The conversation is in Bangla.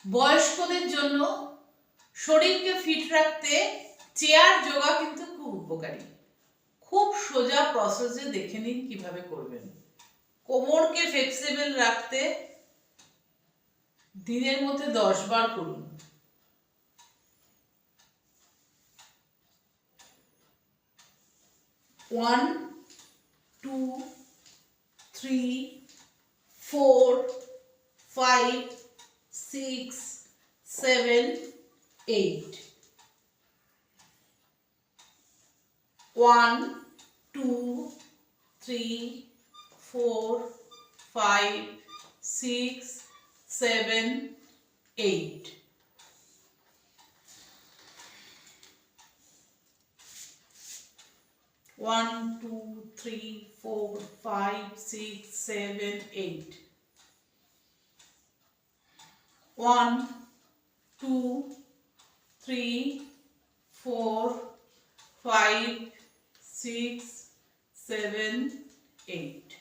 বয়স্কদের জন্য শরীরকে ফিট রাখতে চেয়ার যোগা কিন্তু খুব উপকারী। খুব সোজা প্রসেসে দেখে নিন কিভাবে করবেন। কোমরকে ফ্লেক্সিবল রাখতে দিনের মধ্যে 10 বার করুন। ওয়ান, 2, 3, 4, 5, 6, 7, 8. 1, 2, 3, 4, 5, 6, 7, 8. One, 2, 3, 4, 5, 6, 7, 8. 1, 2, 3, 4, 5, 6, 7, 8.